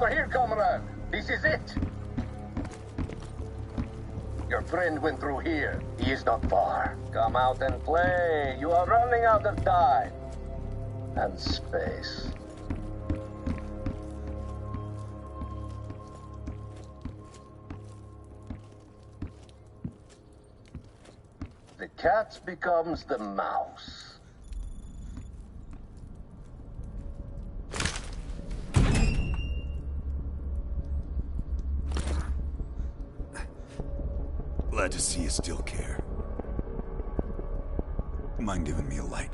Over here, comrade. This is it. Your friend went through here. He is not far. Come out and play. You are running out of time. And space. The cat becomes the mouse. Glad to see you still care. Mind giving me a light?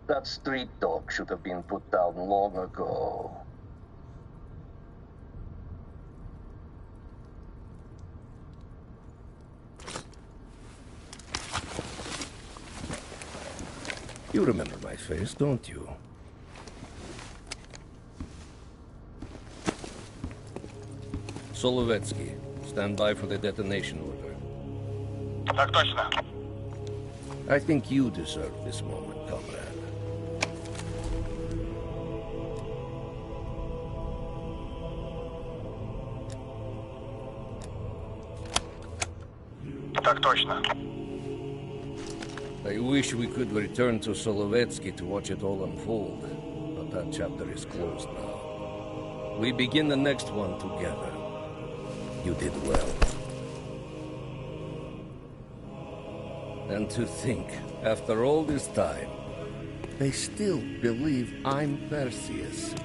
That street dog should have been put down long ago. You remember my face, don't you? Solovetsky, stand by for the detonation order. Так точно. I think you deserve this moment, comrade. Так точно. I wish we could return to Solovetsky to watch it all unfold, but that chapter is closed now. We begin the next one together. You did well. And to think, after all this time, they still believe I'm Perseus.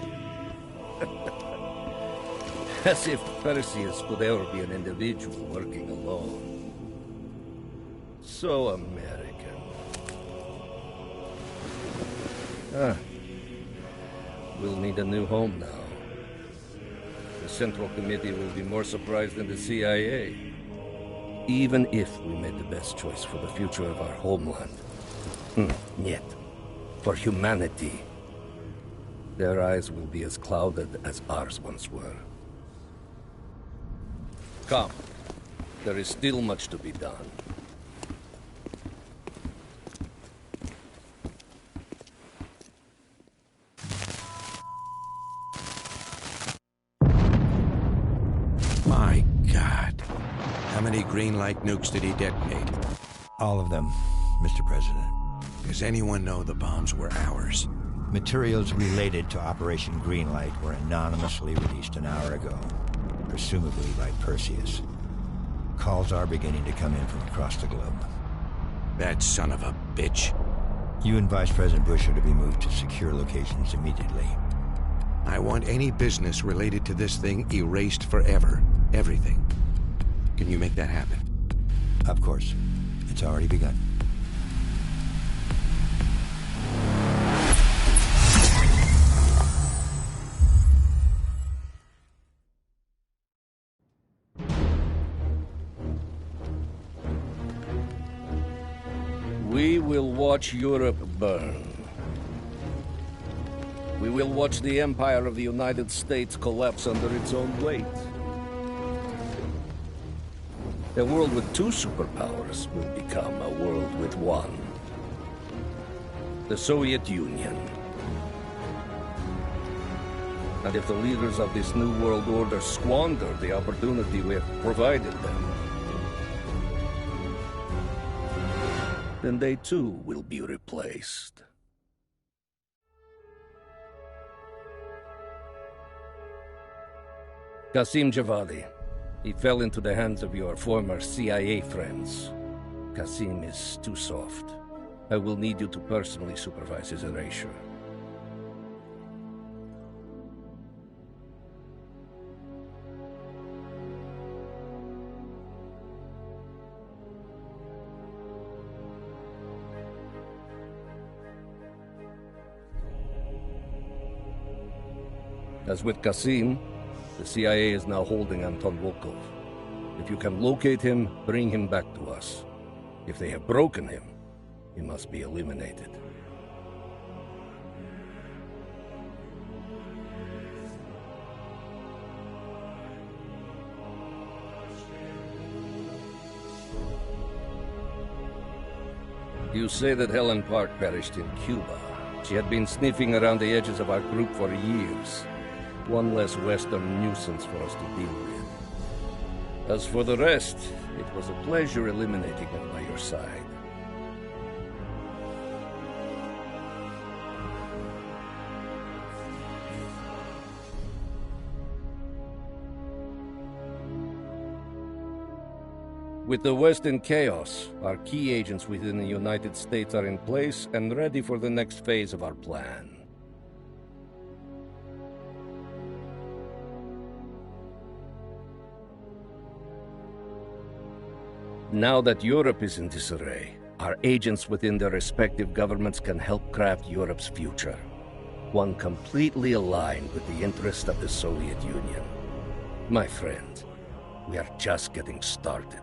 As if Perseus could ever be an individual working alone. So American. We'll need a new home now. The Central Committee will be more surprised than the CIA. Even if we made the best choice for the future of our homeland. Yet, for humanity, their eyes will be as clouded as ours once were. Come, there is still much to be done. My God. How many green light nukes did he detonate? All of them, Mr. President. Does anyone know the bombs were ours? Materials related to Operation Greenlight were anonymously released an hour ago, presumably by Perseus. Calls are beginning to come in from across the globe. That son of a bitch. You and Vice President Bush are to be moved to secure locations immediately. I want any business related to this thing erased forever. Everything. Can you make that happen? Of course. It's already begun. We will watch Europe burn. We will watch the empire of the United States collapse under its own weight. A world with two superpowers will become a world with one. The Soviet Union. And if the leaders of this new world order squander the opportunity we have provided them, then they too will be replaced. Qasim Javadi. He fell into the hands of your former CIA friends. Qasim is too soft. I will need you to personally supervise his erasure. As with Qasim, The CIA is now holding Anton Volkov. If you can locate him, bring him back to us. If they have broken him, he must be eliminated. You say that Helen Park perished in Cuba. She had been sniffing around the edges of our group for years. One less Western nuisance for us to deal with. As for the rest, it was a pleasure eliminating them by your side. With the West in chaos, our key agents within the United States are in place and ready for the next phase of our plan. Now that Europe is in disarray, our agents within their respective governments can help craft Europe's future. One completely aligned with the interests of the Soviet Union. My friend, we are just getting started.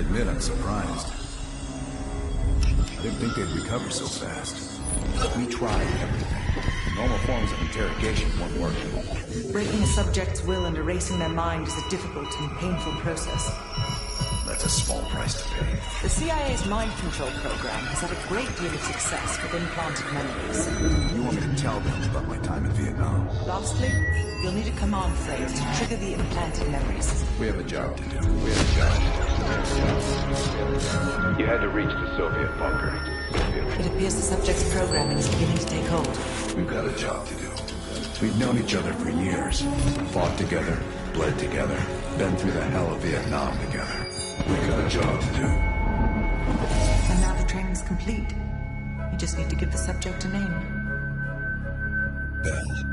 admit I'm surprised. I didn't think they'd recover so fast. We tried everything. Normal forms of interrogation weren't working. Breaking a subject's will and erasing their mind is a difficult and painful process. That's a small price to pay. The CIA's mind control program has had a great deal of success with implanted memories. You want me to tell them about my time in Vietnam? Lastly, you'll need a command phrase to trigger the implanted memories. We have a job to do. You had to reach the Soviet bunker. It appears the subject's programming is beginning to take hold. We've got a job to do. We've known each other for years. Fought together, bled together, been through the hell of Vietnam together. We've got a job to do. And now the training's complete. You just need to give the subject a name. Bell.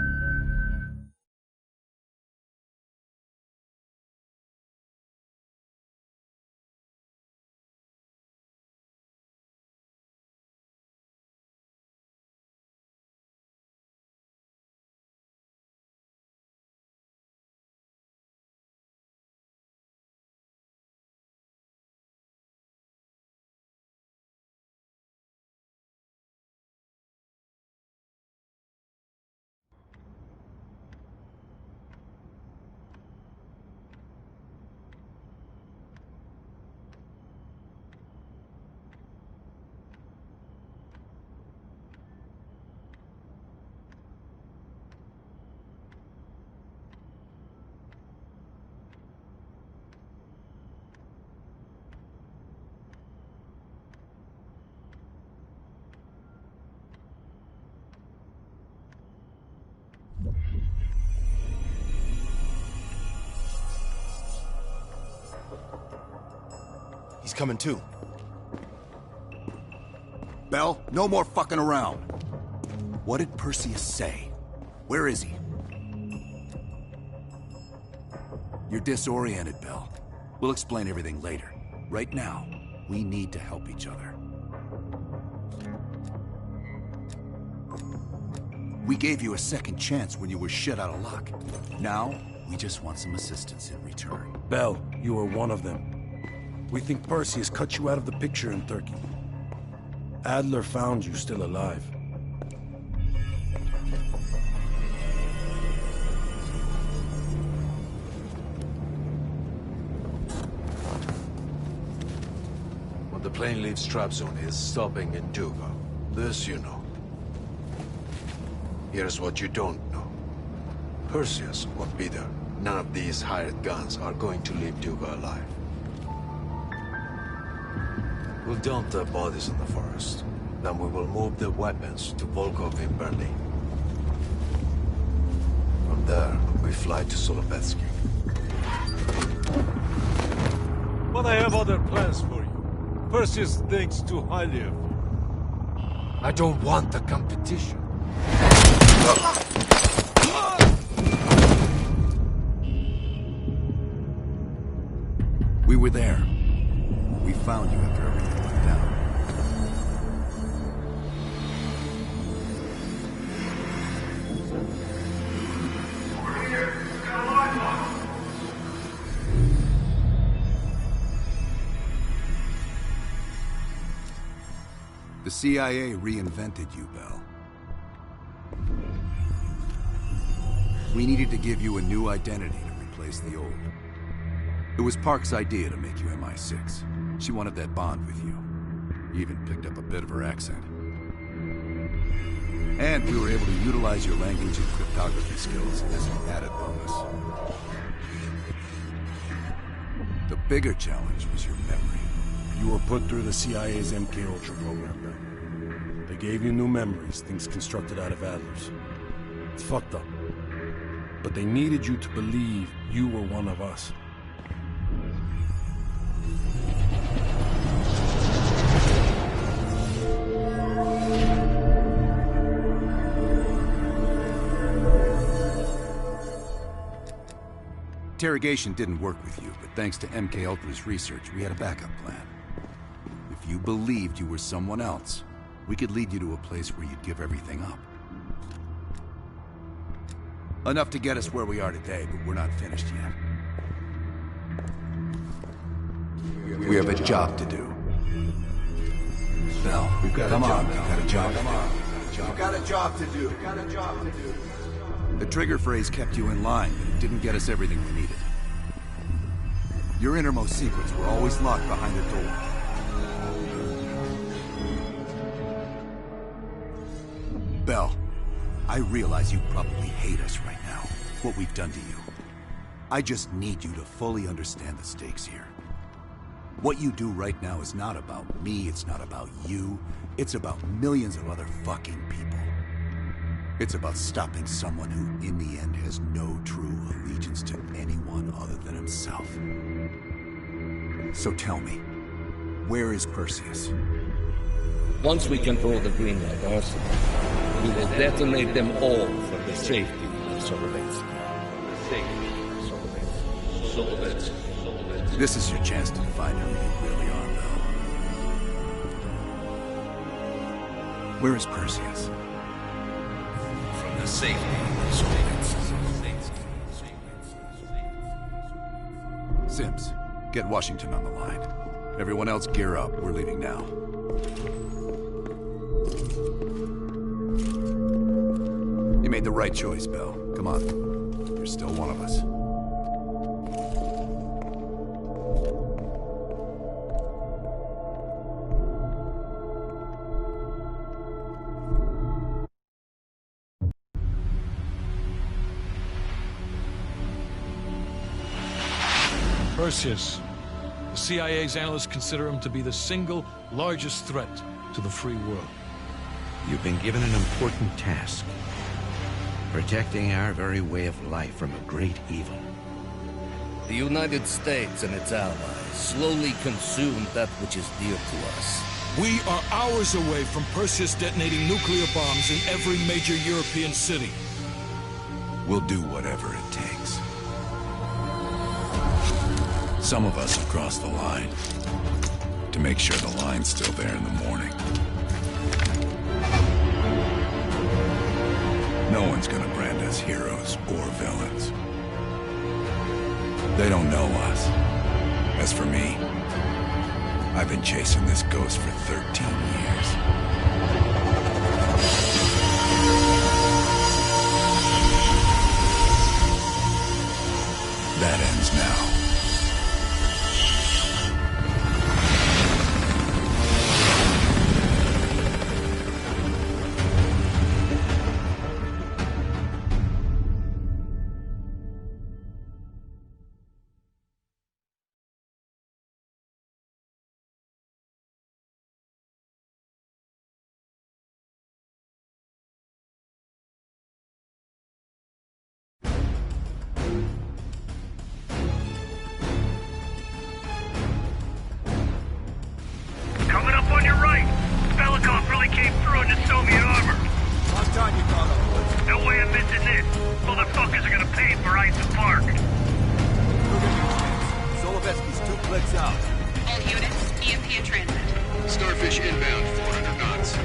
He's coming too. Bell, no more fucking around. What did Perseus say? Where is he? You're disoriented, Bell. We'll explain everything later. Right now, we need to help each other. We gave you a second chance when you were shit out of luck. Now, we just want some assistance in return. Bell, you are one of them. We think Perseus cut you out of the picture in Turkey. Adler found you still alive. When the plane leaves Trabzon, it's stopping in Duga. This you know. Here's what you don't know. Perseus or Peter, none of these hired guns are going to leave Duga alive. We'll dump their bodies in the forest. Then we will move the weapons to Volkov in Berlin. From there, we fly to Solovetsky. But I have other plans for you. Perseus thinks too highly of you. I don't want the competition. We were there. We found you after everything went down. The CIA reinvented you, Bell. We needed to give you a new identity to replace the old. It was Park's idea to make you MI6. She wanted that bond with you. You even picked up a bit of her accent. And we were able to utilize your language and cryptography skills as an added bonus. The bigger challenge was your memory. You were put through the CIA's MK Ultra program, Bell. They gave you new memories, things constructed out of Adler's. It's fucked up. But they needed you to believe you were one of us. Interrogation didn't work with you, but thanks to MK Ultra's research, we had a backup plan. If you believed you were someone else, we could lead you to a place where you'd give everything up. Enough to get us where we are today, but we're not finished yet. We have a job to do. Bell, we've got come on, we've got a job to do. We've got a job to do. The trigger phrase kept you in line, but it didn't get us everything we needed. Your innermost secrets were always locked behind a door. Bell, I realize you probably hate us right now, what we've done to you. I just need you to fully understand the stakes here. What you do right now is not about me, it's not about you, it's about millions of other fucking people. It's about stopping someone who, in the end, has no true allegiance to anyone other than himself. So tell me, where is Perseus? Once we control the Greenlight arsenal, we will detonate them all for the safety of Solovetsky. This is your chance to find who you really are, Bell. Where is Perseus? From the safety of Solovetsky. Sims, get Washington on the line. Everyone else gear up. We're leaving now. You made the right choice, Bell. Come on. You're still one of us. Perseus. The CIA's analysts consider him to be the single largest threat to the free world. You've been given an important task. Protecting our very way of life from a great evil. The United States and its allies slowly consume that which is dear to us. We are hours away from Perseus detonating nuclear bombs in every major European city. We'll do whatever it takes. Some of us have crossed the line to make sure the line's still there in the morning. No one's gonna brand us heroes or villains. They don't know us. As for me, I've been chasing this ghost for 13 years. That ends now. Coming up on your right. Belikov really came through in the Soviet armor. On time you caught up, Woods. No way I'm missing this. Motherfuckers are gonna pay for Ison Park. Solovetsky's 2 clicks out. All units, EMP in transit. Starfish inbound, 400 knots.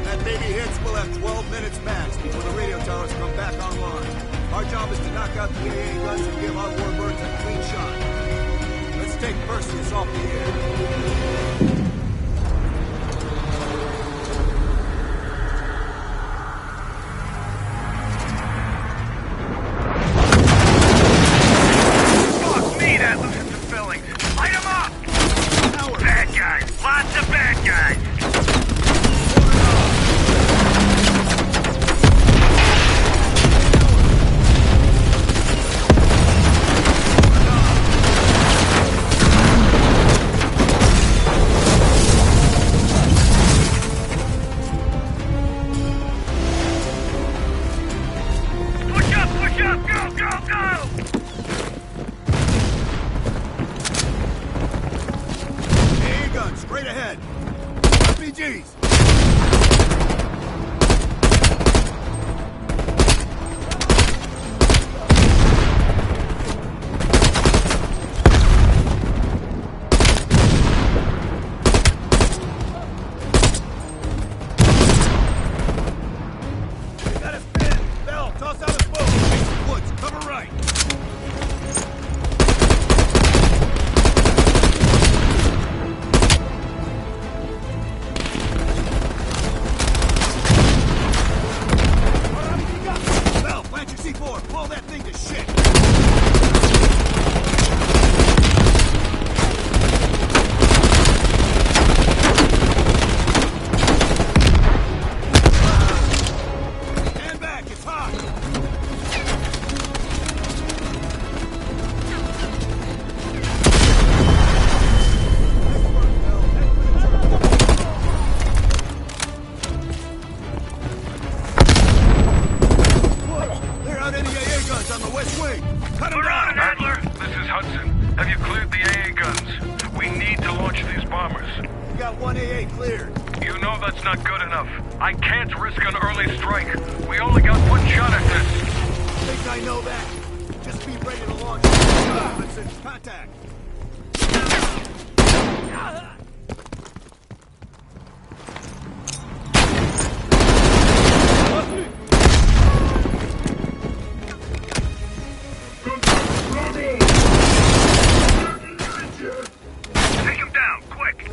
That baby hits, we'll have 12 minutes max before the radio towers come back online. Our job is to knock out the AA guns and give our warbirds a clean shot. Let's take Perseus off the air. Lots of bad guys! cleared. You know that's not good enough. I can't risk an early strike. We only got one shot at this. I think I know that. Just be ready to launch. Robinson, contact. Take him down, quick!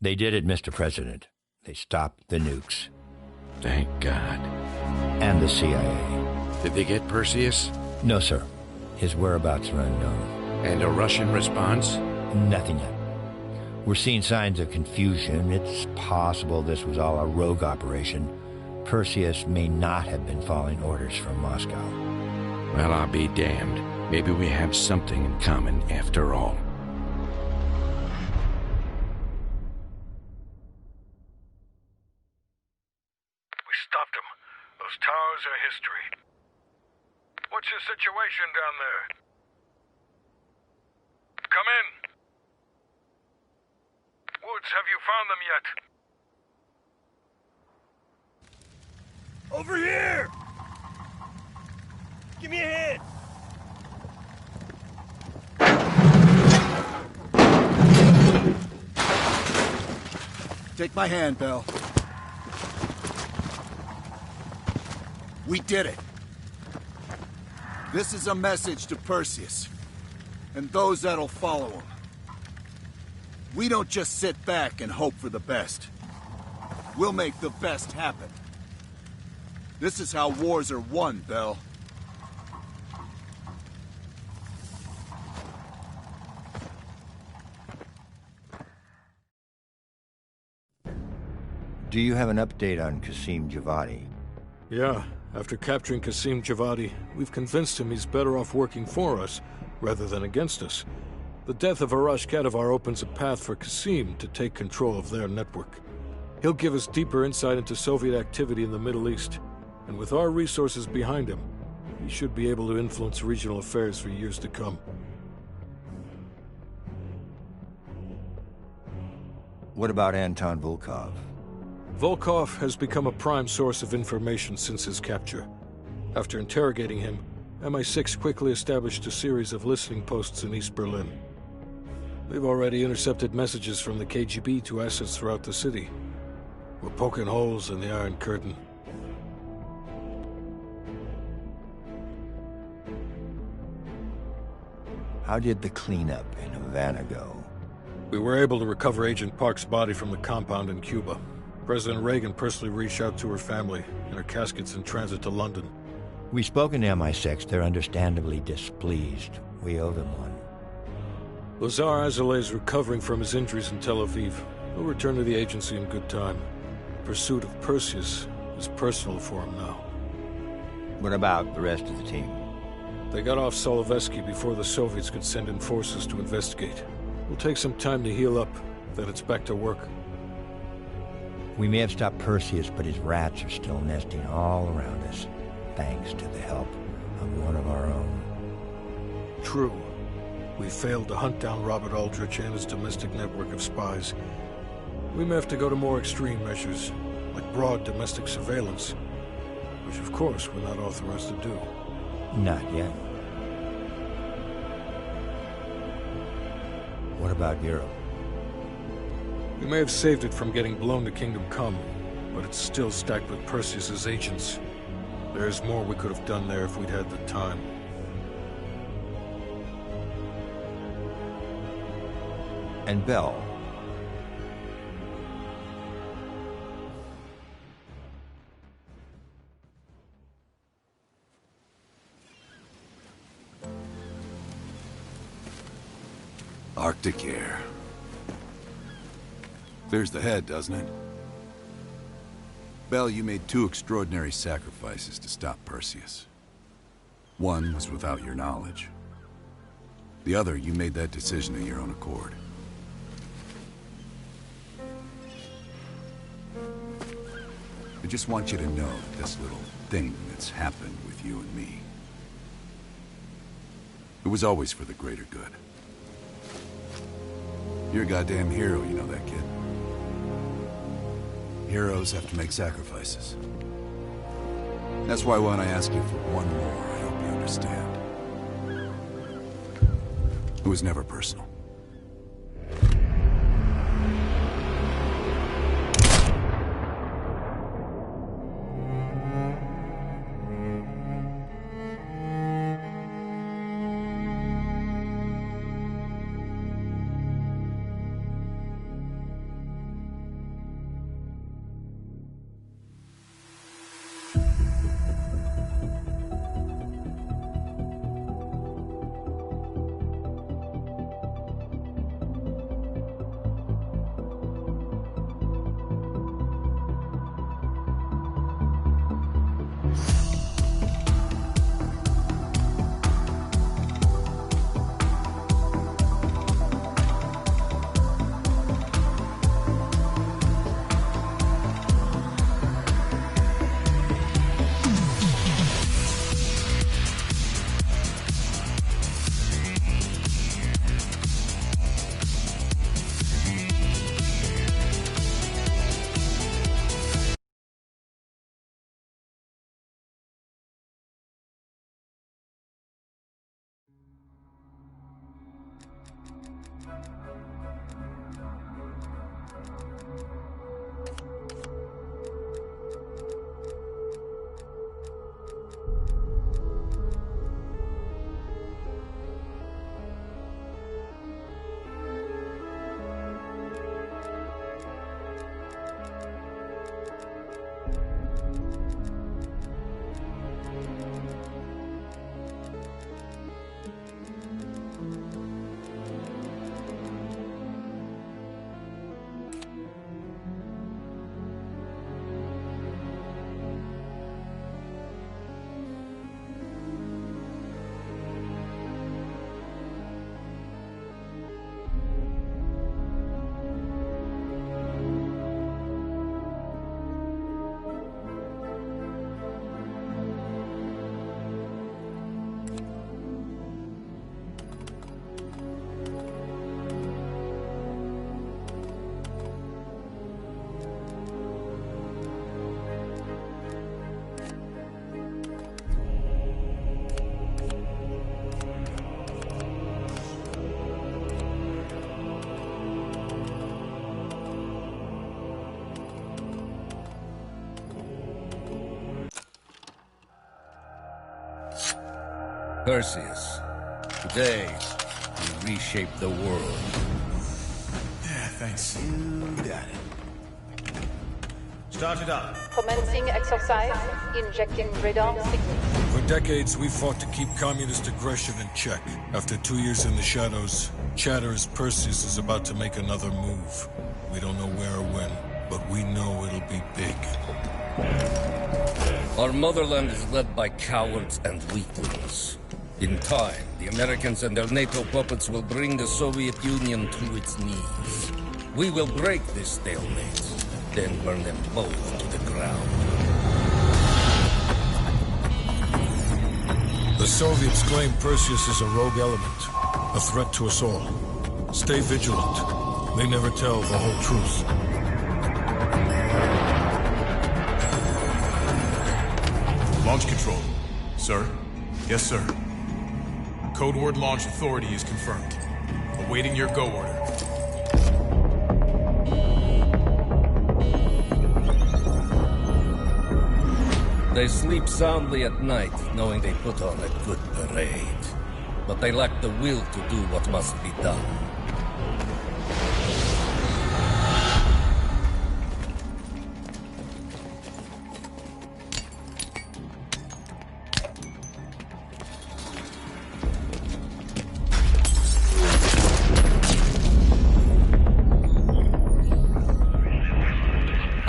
They did it, Mr. President. They stopped the nukes. Thank God. And the CIA. Did they get Perseus? No, sir. His whereabouts are unknown. And a Russian response? Nothing yet. We're seeing signs of confusion. It's possible this was all a rogue operation. Perseus may not have been following orders from Moscow. Well, I'll be damned. Maybe we have something in common after all. Stopped him. Those towers are history. What's your situation down there? Come in. Woods, have you found them yet? Over here! Give me a hand! Take my hand, Bell. We did it. This is a message to Perseus, and those that'll follow him. We don't just sit back and hope for the best. We'll make the best happen. This is how wars are won, Bell. Do you have an update on Qasim Javadi? Yeah, after capturing Qasim Javadi, we've convinced him he's better off working for us rather than against us. The death of Arash Kadivar opens a path for Qasim to take control of their network. He'll give us deeper insight into Soviet activity in the Middle East, and with our resources behind him, he should be able to influence regional affairs for years to come. What about Anton Volkov? Volkov has become a prime source of information since his capture. After interrogating him, MI6 quickly established a series of listening posts in East Berlin. They've already intercepted messages from the KGB to assets throughout the city. We're poking holes in the Iron Curtain. How did the cleanup in Havana go? We were able to recover Agent Park's body from the compound in Cuba. President Reagan personally reached out to her family, and her casket's in transit to London. We've spoken to MI6. They're understandably displeased. We owe them one. Lazar Azaleh is recovering from his injuries in Tel Aviv. He'll return to the agency in good time. Pursuit of Perseus is personal for him now. What about the rest of the team? They got off Solovetsky before the Soviets could send in forces to investigate. It'll take some time to heal up, then it's back to work. We may have stopped Perseus, but his rats are still nesting all around us, thanks to the help of one of our own. True. We failed to hunt down Robert Aldrich and his domestic network of spies. We may have to go to more extreme measures, like broad domestic surveillance, which of course we're not authorized to do. Not yet. What about Europe? We may have saved it from getting blown to Kingdom Come, but it's still stacked with Perseus's agents. There's more we could have done there if we'd had the time. And Bell? Arctic air. Clears the head, doesn't it? Bell, you made two extraordinary sacrifices to stop Perseus. One was without your knowledge. The other, you made that decision of your own accord. I just want you to know that this little thing that's happened with you and me, it was always for the greater good. You're a goddamn hero, you know that, kid. Heroes have to make sacrifices. That's why when I ask you for one more, I hope you understand. It was never personal. Perseus, today we reshape the world. Yeah, thanks. You got it. Start it up. Commencing exercise. Injecting radar signals. For decades, we fought to keep communist aggression in check. After 2 years in the shadows, Chatter's Perseus is about to make another move. We don't know where or when, but we know it'll be big. Our motherland is led by cowards and weaklings. In time, the Americans and their NATO puppets will bring the Soviet Union to its knees. We will break this stalemate, then burn them both to the ground. The Soviets claim Perseus is a rogue element, a threat to us all. Stay vigilant. They never tell the whole truth. Launch control. Sir? Yes, sir. Code word launch authority is confirmed. Awaiting your go order. They sleep soundly at night, knowing they put on a good parade. But they lack the will to do what must be done.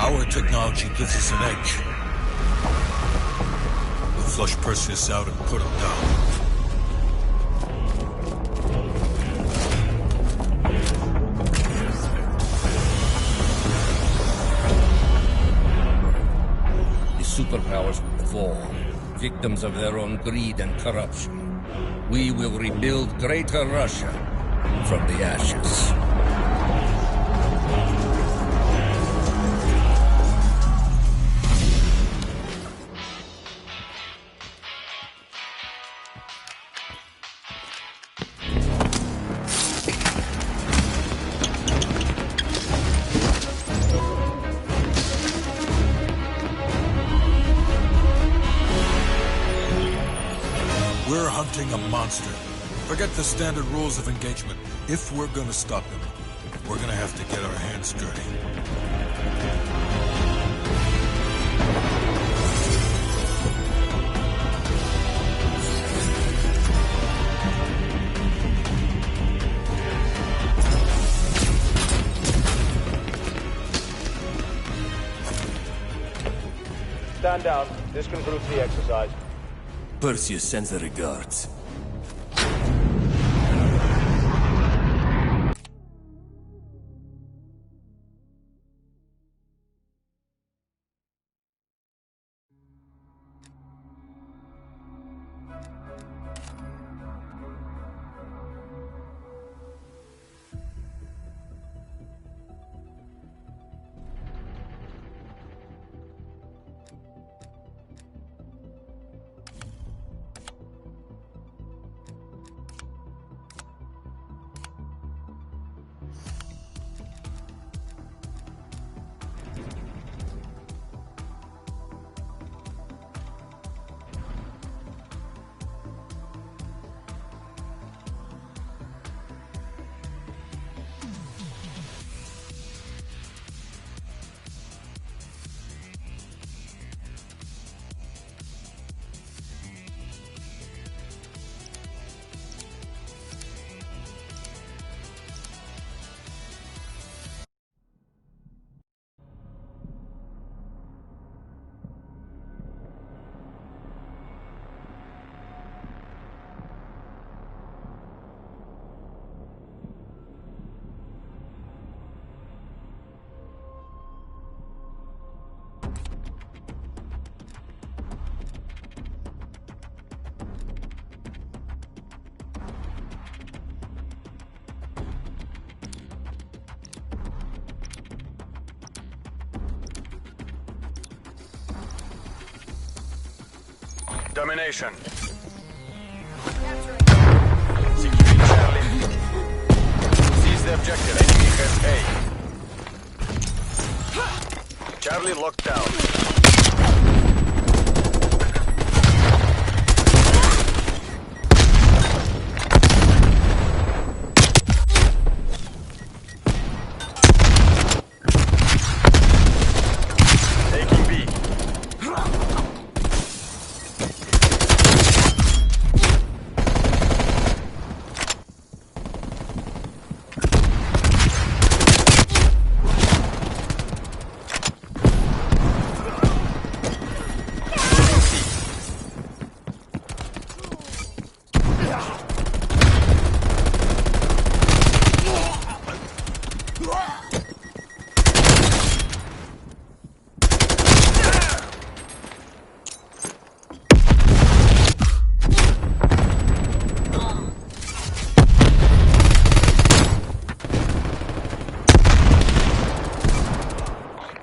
Our technology gives us an edge. We'll flush Perseus out and put him down. The superpowers will fall, victims of their own greed and corruption. We will rebuild Greater Russia from the ashes. We're hunting a monster. Forget the standard rules of engagement. If we're gonna stop him, we're gonna have to get our hands dirty. Stand down. This concludes the exercise. Perseus sends the regards. Domination. Secure Charlie. Seize the objective. Enemy has A. Charlie locked down.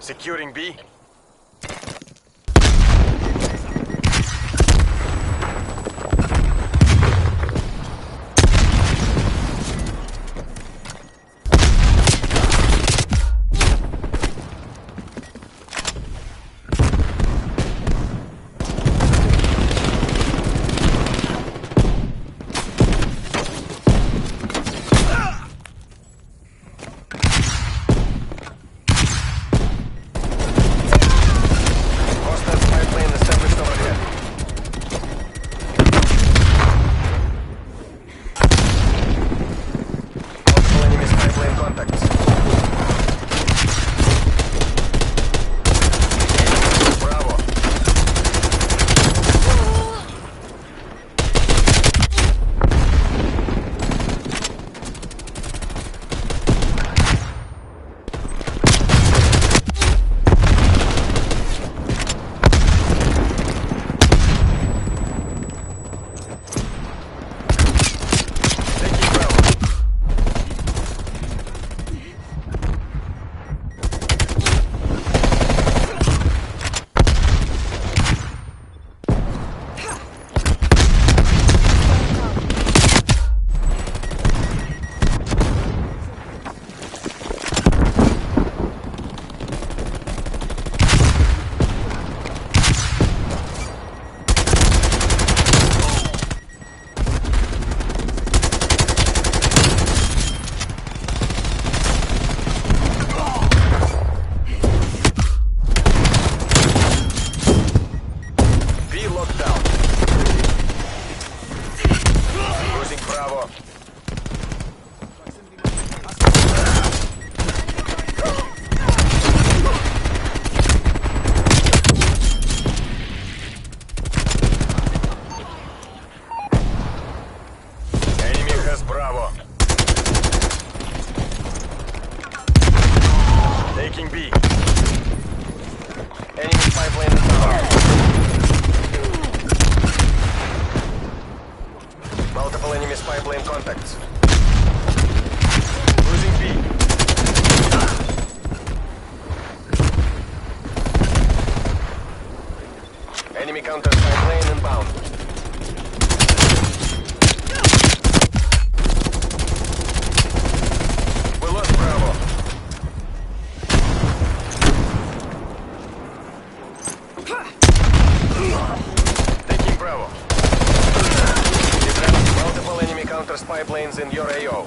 Securing B. Taking B. Enemy spy plane is down. Multiple enemy spy plane contacts. Losing B. Enemy counter spy plane inbound. We lost Bravo. Taking Bravo. Different multiple enemy counter spy planes in your AO.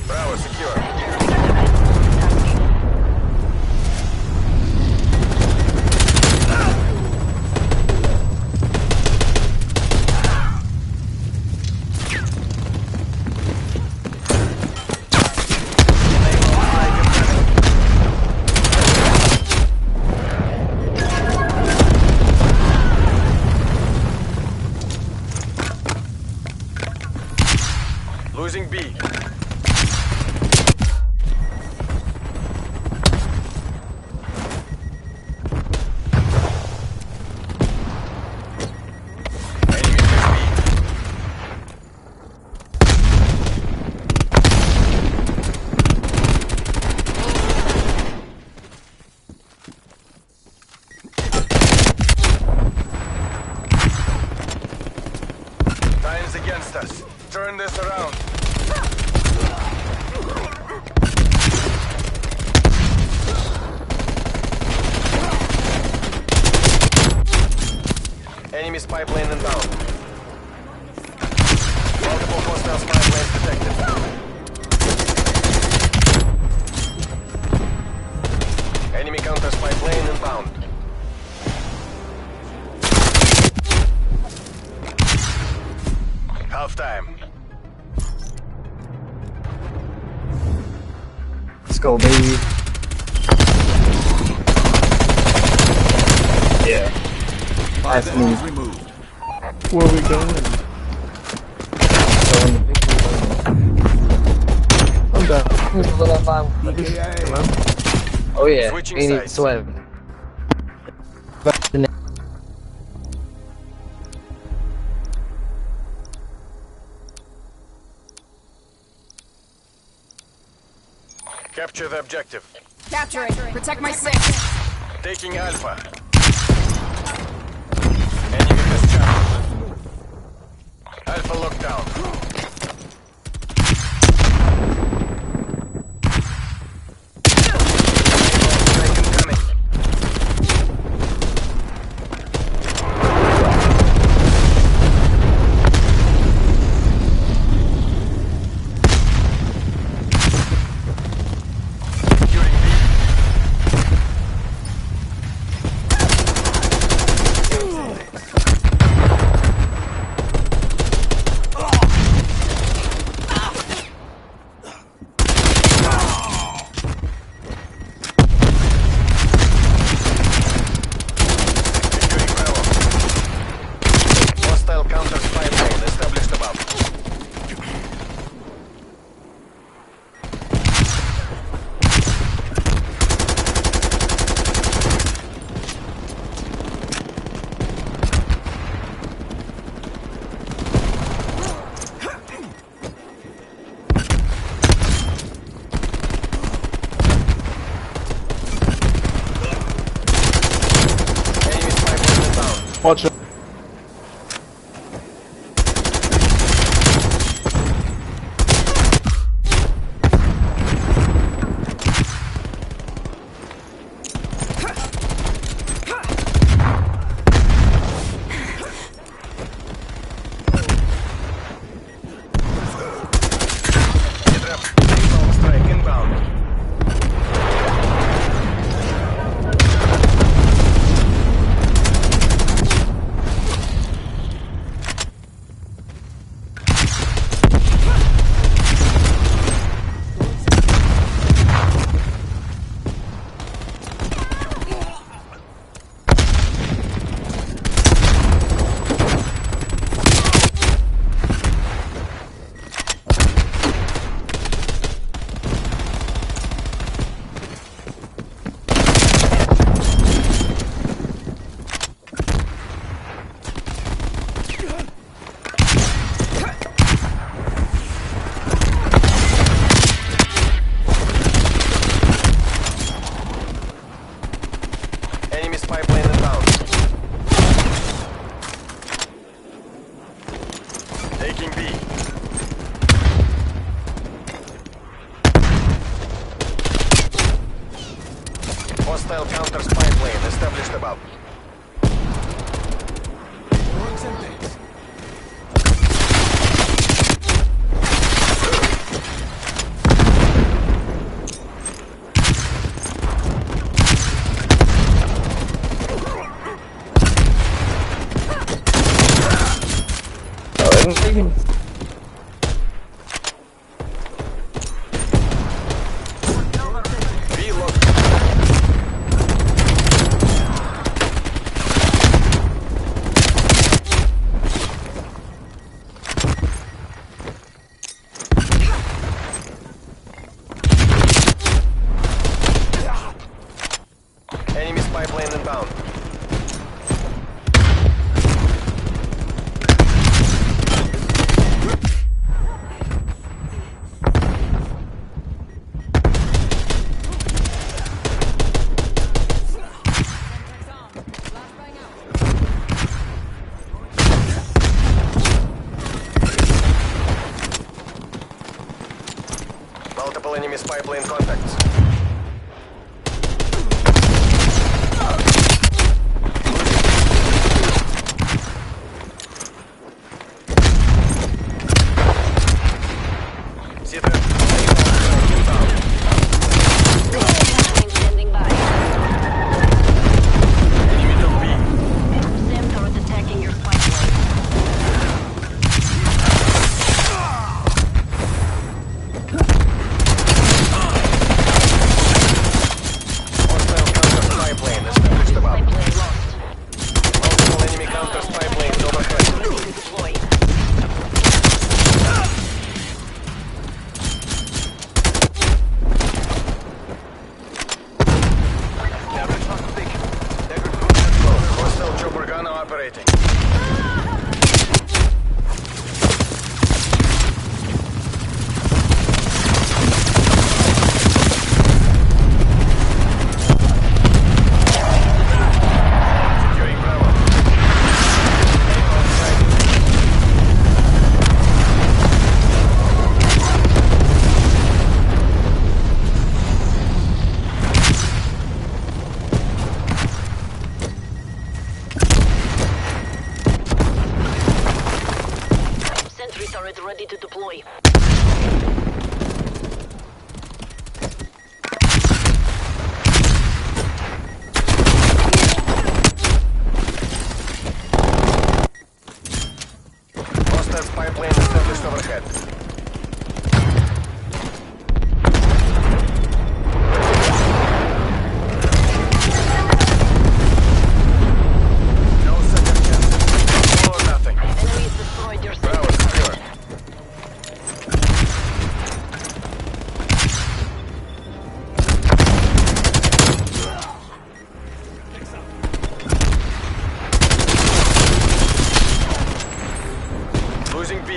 Bravo secure. Losing B. Enemy took B. Time's against us. Turn this around. Enemy spy plane inbound. Multiple hostile spy planes detected. Enemy counter spy plane inbound. Half time. Let's go, baby. Yeah. That's me. Where are we going? I'm down. Oh yeah, we need to swim. Capture the objective. Capture it. Protect my six. Taking Alpha. Enemy has Charlie. Alpha lockdown. Watch out. Hostile counter spy plane established above. Pipeline inbound. Multiple enemy spy plane contacts. Hostiles pipeline established overhead. No second chances. All or nothing. Enemies destroyed your Bravo, secure. Losing B.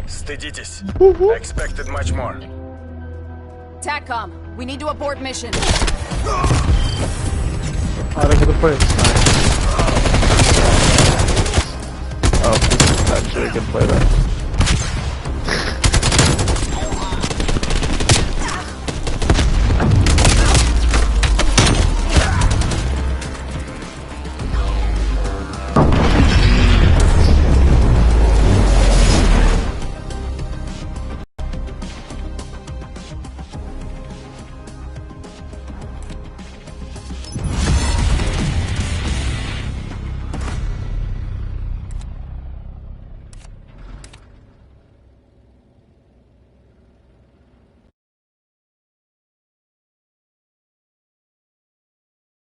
Стыдитесь. I expected much more. TACCOM, we need to abort mission. Ahora que tú puedes. Oh, actually, I can play that.